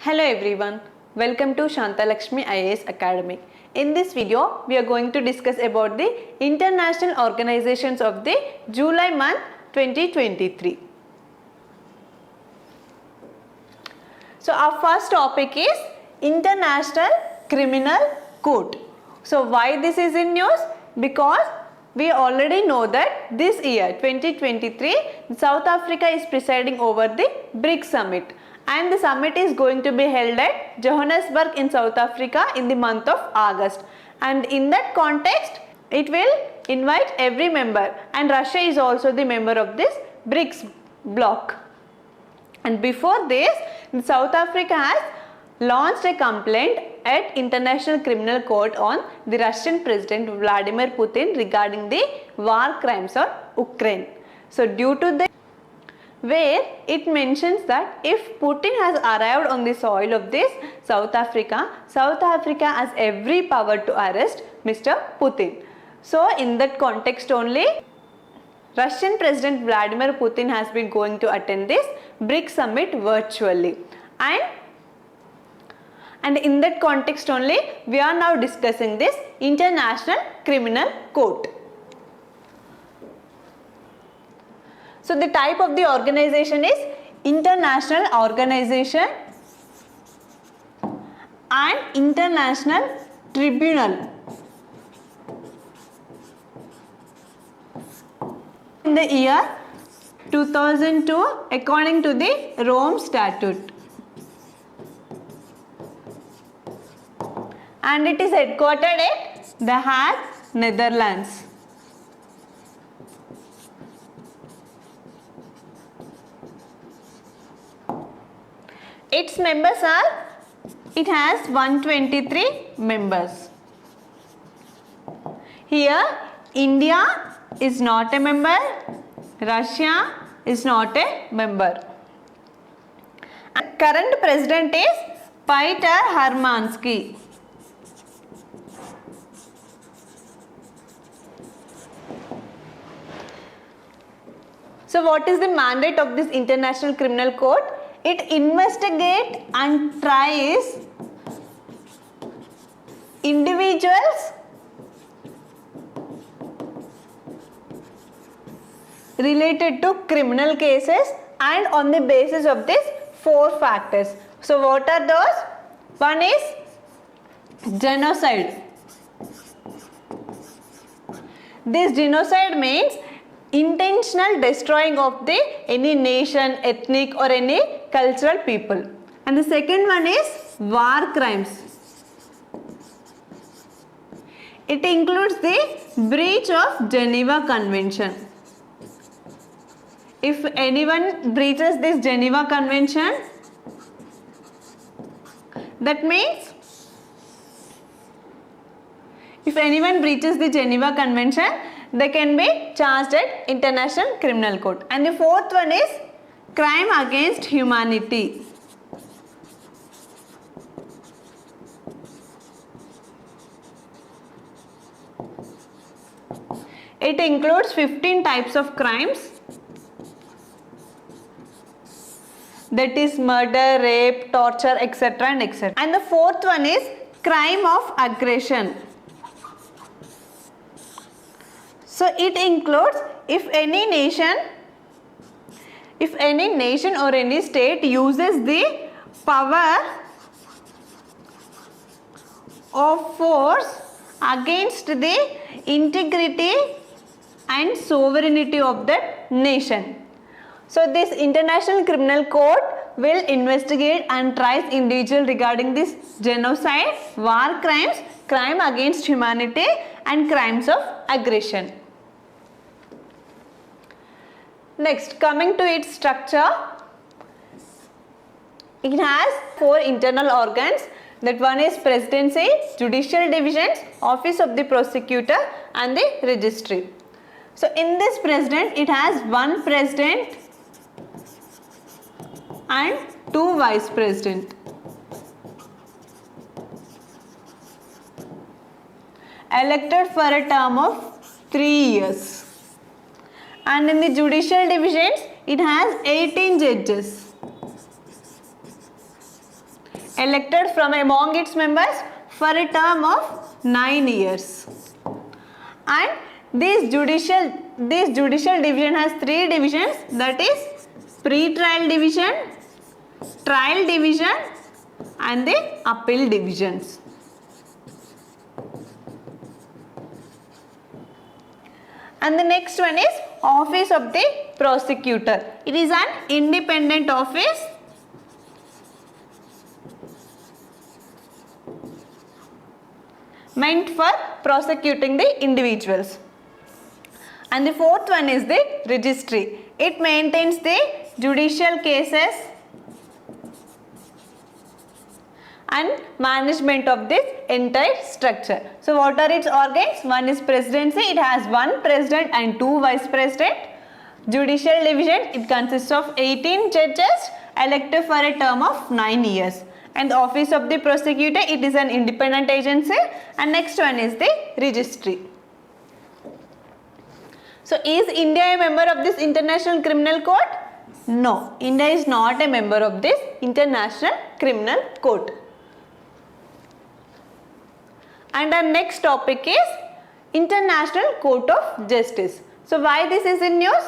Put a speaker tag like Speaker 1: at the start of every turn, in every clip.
Speaker 1: Hello everyone, welcome to Shanta Lakshmi IAS Academy. In this video, we are going to discuss about the international organizations of the July month 2023. So our first topic is International Criminal Court. So why this is in news? Because we already know that this year 2023 South Africa is presiding over the BRICS summit, and the summit is going to be held at Johannesburg in South Africa in the month of August, and in that context it will invite every member, and Russia is also the member of this BRICS bloc. And before this, South Africa has launched a complaint at International Criminal Court on the Russian President Vladimir Putin regarding the war crimes on Ukraine. So due to the where it mentions that if Putin has arrived on the soil of this South Africa has every power to arrest Mr. Putin. So in that context only, Russian President Vladimir Putin has been going to attend this BRICS summit virtually, and in that context only we are now discussing this International Criminal Court. So the type of the organization is International Organization and International Tribunal. In the year 2002 according to the Rome Statute, and it is headquartered at The Hague, Netherlands. Its members are, it has 123 members. Here India is not a member, Russia is not a member. And current president is Peter Hermansky. So what is the mandate of this International Criminal Court? It investigates and tries individuals related to criminal cases, and on the basis of these 4 factors. So what are those? One is genocide. This genocide means intentional destroying of the any nation, ethnic or any cultural people. And the second one is war crimes. It includes the breach of Geneva Convention. If anyone breaches this Geneva Convention, that means if anyone breaches the Geneva Convention, they can be charged at International Criminal Court. And the fourth one is crime against humanity. It includes 15 types of crimes, that is murder, rape, torture, etc. and etc. And the fourth one is crime of aggression. So it includes if any nation or any state uses the power of force against the integrity and sovereignty of that nation. So this International Criminal Court will investigate and tries individual regarding this genocide, war crimes, crime against humanity and crimes of aggression. Next, coming to its structure, it has 4 internal organs. That one is Presidency, Judicial Divisions, Office of the Prosecutor and the Registry. So in this president, it has 1 president and 2 vice president. Elected for a term of 3 years. And in the judicial divisions, it has 18 judges. elected from among its members for a term of 9 years. And this judicial division has 3 divisions, that is pre-trial division, trial division and the appeal divisions. And the next one is office of the prosecutor. It is an independent office meant for prosecuting the individuals. And the fourth one is the registry. It maintains the judicial cases and management of this entire structure. So what are its organs? One is presidency. It has 1 president and 2 vice president. Judicial division, it consists of 18 judges elected for a term of 9 years. And the office of the prosecutor, it is an independent agency. And next one is the registry. So is India a member of this International Criminal Court? No, India is not a member of this International Criminal Court. And our next topic is International Court of Justice. So why this is in news?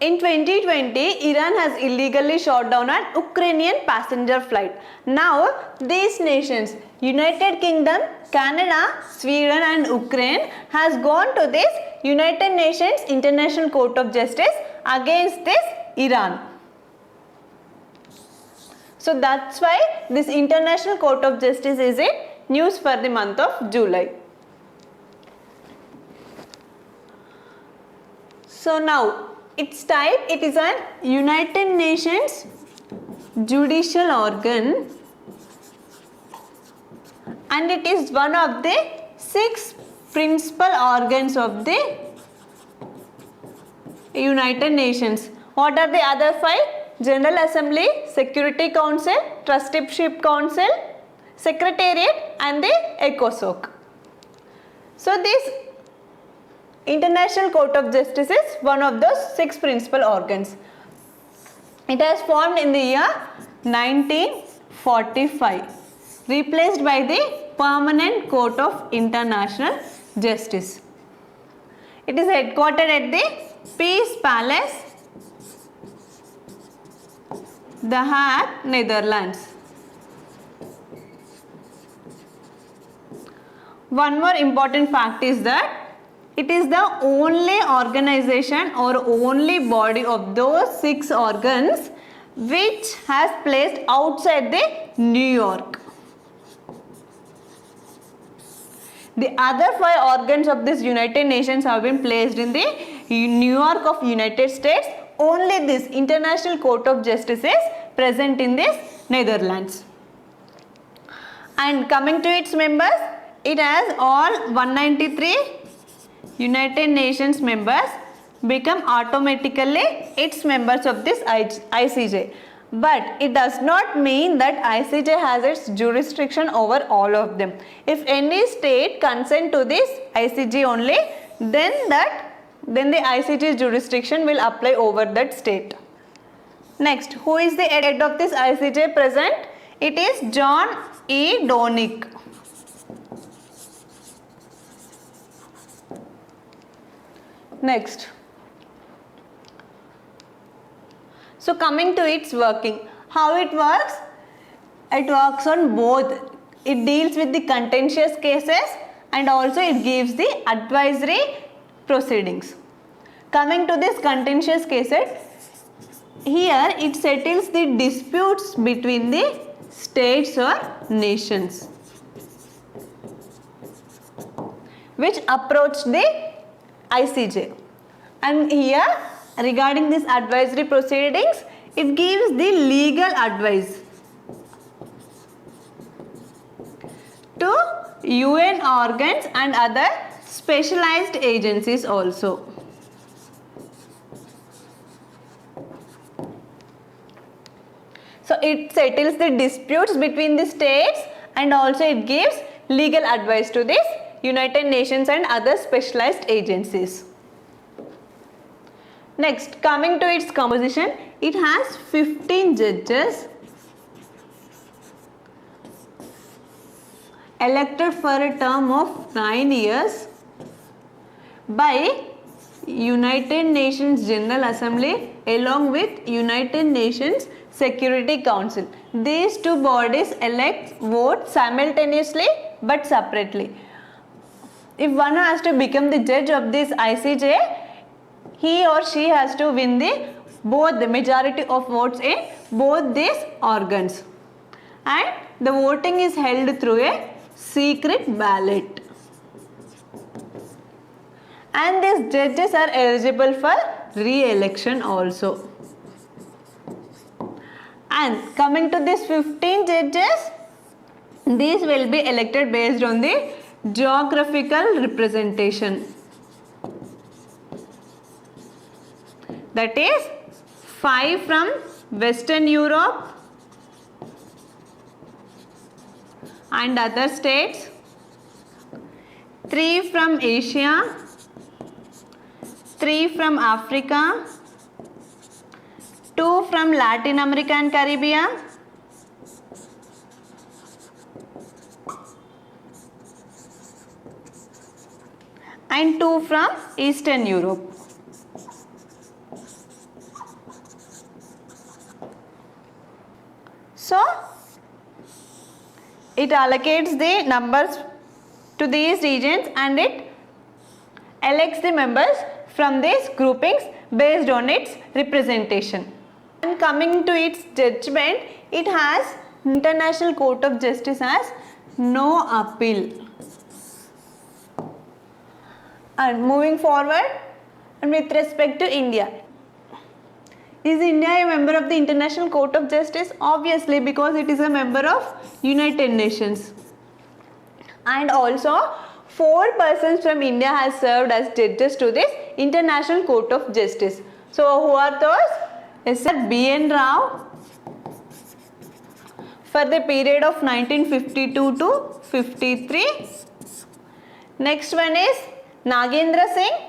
Speaker 1: In 2020, Iran has illegally shot down an Ukrainian passenger flight. Now, these nations, United Kingdom, Canada, Sweden and Ukraine has gone to this United Nations International Court of Justice against this Iran. So that's why this International Court of Justice is in news for the month of July. So now, its type, it is an United Nations judicial organ and it is one of the 6 principal organs of the United Nations. What are the other 5? General Assembly, Security Council, Trusteeship Council, Secretariat and the ECOSOC. So this International Court of Justice is one of those 6 principal organs. It has formed in the year 1945, replaced by the Permanent Court of International Justice. It is headquartered at the Peace Palace, The Hague, Netherlands. One more important fact is that it is the only organization or only body of those 6 organs which has placed outside the New York. The other 5 organs of this United Nations have been placed in the New York of United States. Only this International Court of Justice is present in this Netherlands. And coming to its members, it has all 193 United Nations members become automatically its members of this ICJ. But it does not mean that ICJ has its jurisdiction over all of them. If any state consent to this ICJ only, then the ICJ jurisdiction will apply over that state. Next, who is the head of this ICJ present? It is John E. Donik. Next. So coming to its working, how it works? It works on both. It deals with the contentious cases and also it gives the advisory proceedings. Coming to this contentious cases, here it settles the disputes between the states or nations which approach the ICJ. And here regarding this advisory proceedings, it gives the legal advice to UN organs and other specialized agencies also. So it settles the disputes between the states and also it gives legal advice to this United Nations and other specialized agencies. Next, coming to its composition, it has 15 judges elected for a term of 9 years by United Nations General Assembly along with United Nations Security Council. These two bodies elect, vote simultaneously but separately. If one has to become the judge of this ICJ, he or she has to win both the majority of votes in both these organs. And the voting is held through a secret ballot. And these judges are eligible for re-election also. And coming to these 15 judges, these will be elected based on the geographical representation. That is 5 from Western Europe and other states, 3 from Asia, 3 from Africa, 2 from Latin America and Caribbean, and 2 from Eastern Europe. So, it allocates the numbers to these regions and it elects the members from these groupings based on its representation. And coming to its judgment, it has International Court of Justice has no appeal. And moving forward, and with respect to India, is India a member of the International Court of Justice? Obviously, because it is a member of United Nations. And also, 4 persons from India has served as judges to this International Court of Justice. So, who are those? Yes, sir, B.N. Rao for the period of 1952 to 53. Next one is Nagendra Singh.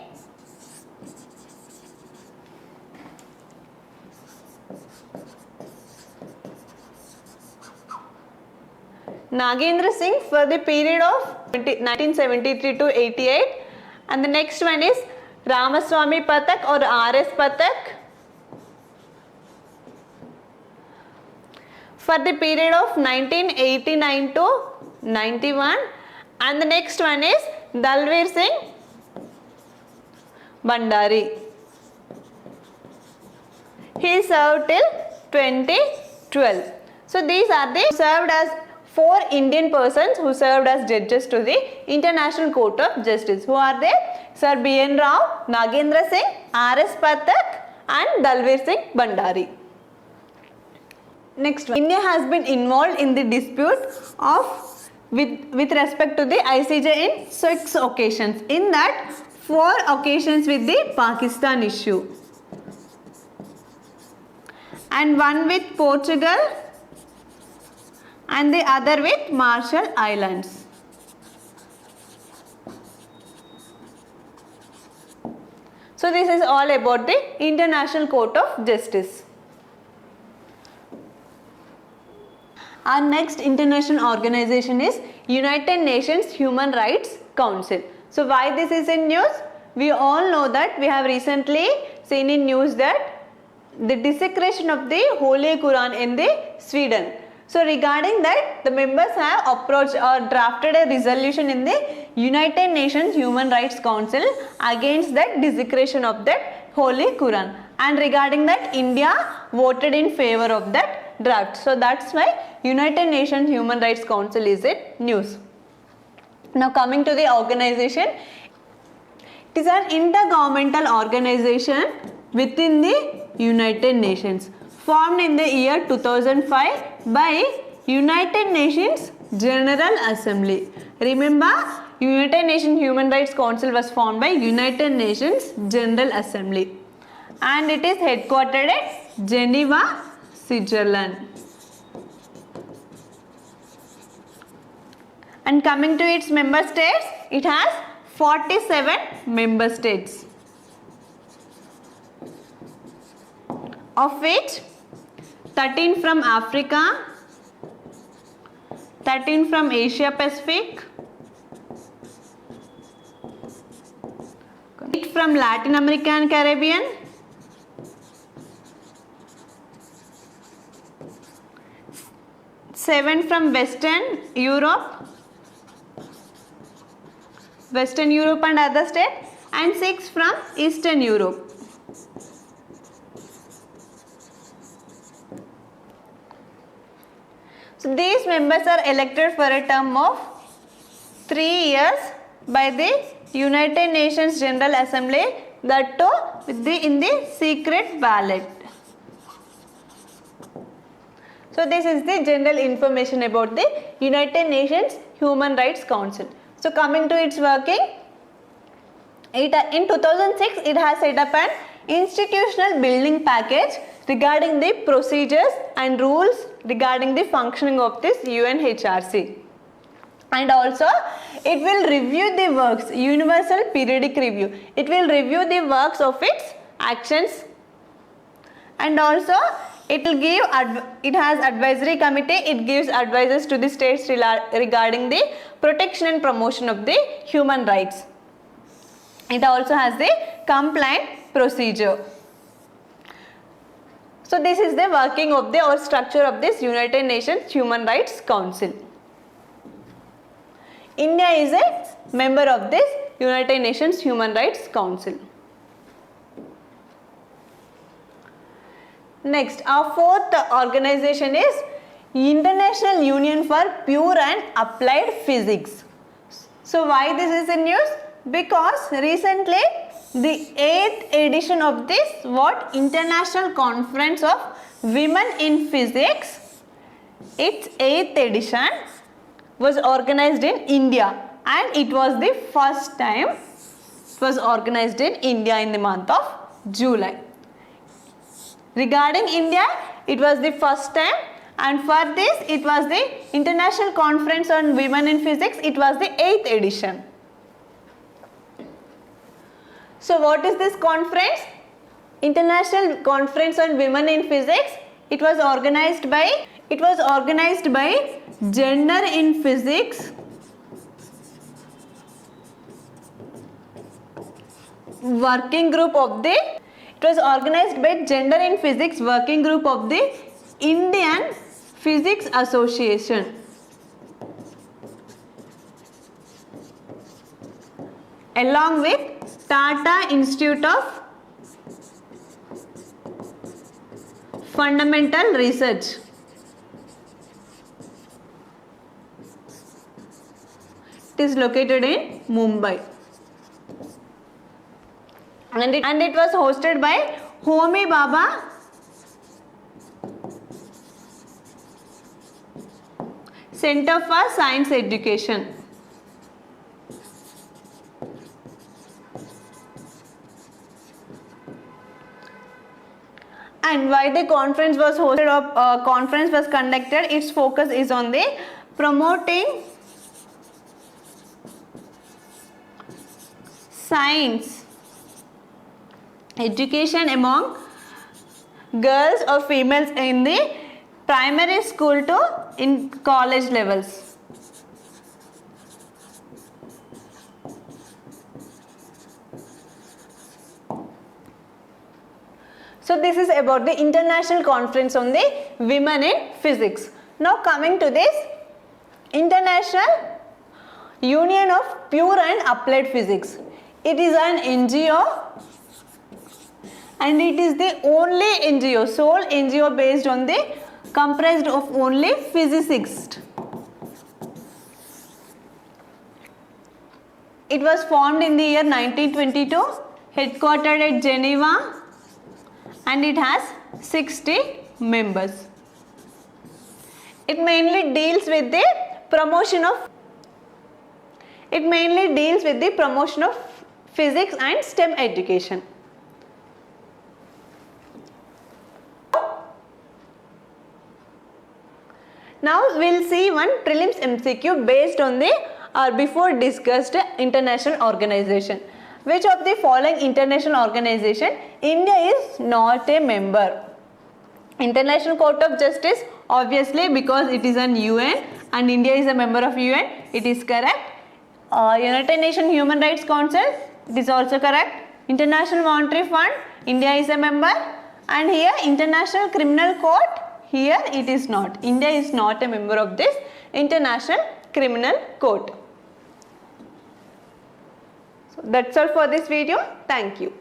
Speaker 1: Nagendra Singh for the period of 1973 to 88, and the next one is Ramaswamy Pathak or R.S. Pathak for the period of 1989 to 91, and the next one is Dalveer Singh Bhandari. He served till 2012. So these are the served as 4 Indian persons who served as judges to the International Court of Justice. Who are they? Sir B.N. Rao, Nagendra Singh, R.S. Pathak and Dalveer Singh Bhandari. Next one. India has been involved in the dispute of with respect to the ICJ in 6 occasions. In that, 4 occasions with the Pakistan issue and 1 with Portugal and the other with Marshall Islands. So this is all about the International Court of Justice. Our next international organization is United Nations Human Rights Council. So why this is in news? We all know that we have recently seen in news that the desecration of the Holy Quran in the Sweden. So regarding that, the members have approached or drafted a resolution in the United Nations Human Rights Council against that desecration of that Holy Quran. And regarding that, India voted in favor of that draft. So that's why United Nations Human Rights Council is in news. Now coming to the organization, it is an intergovernmental organization within the United Nations, formed in the year 2005 by United Nations General Assembly. Remember, United Nations Human Rights Council was formed by United Nations General Assembly and it is headquartered at Geneva, Switzerland. And coming to its member states, it has 47 member states, of which 13 from Africa, 13 from Asia Pacific, 8 from Latin America and Caribbean, 7 from Western Europe and other states, and 6 from Eastern Europe. So these members are elected for a term of 3 years by the United Nations General Assembly, that too in the secret ballot. So this is the general information about the United Nations Human Rights Council. So coming to its working, in 2006 it has set up an institutional building package regarding the procedures and rules regarding the functioning of this UNHRC. And also it will review the works, universal periodic review. It will review the works of its actions, and also it will give, it has advisory committee, it gives advices to the states regarding the protection and promotion of the human rights. It also has the compliant procedure. So this is the working of the or structure of this United Nations Human Rights Council. India is a member of this United Nations Human Rights Council. Next, our fourth organization is International Union for Pure and Applied Physics. So why this is in news? Because recently the 8th edition of this International Conference of Women in Physics, its 8th edition was organized in India, and it was the first time it was organized in India in the month of July. Regarding India, it was the first time, and for this it was the International Conference on Women in Physics, it was the 8th edition. So what is this conference? International Conference on Women in Physics. It was organized by Gender in Physics Working Group of the It was organized by Gender in Physics Working Group of the Indian Physics Association, along with Tata Institute of Fundamental Research. It is located in Mumbai. And it was hosted by Homi Bhabha Center for Science Education. And why the conference was hosted or conference was conducted? Its focus is on the promoting science education among girls or females in the primary school to in college levels. So this is about the International Conference on the Women in Physics. Now coming to this International Union of Pure and Applied Physics. It is an NGO, and it is the only NGO, sole NGO based on the comprised of only physicists. It was formed in the year 1922, headquartered at Geneva, and it has 60 members. It mainly deals with the promotion of physics and STEM education. Now we'll see one prelims MCQ based on the before discussed international organization. Which of the following international organization India is not a member? International Court of Justice, obviously, because it is an UN, and India is a member of UN. It is correct. United Nations Human Rights Council, it is also correct. International Monetary Fund, India is a member. And here International Criminal Court, here it is not. India is not a member of this International Criminal Court. So that's all for this video. Thank you.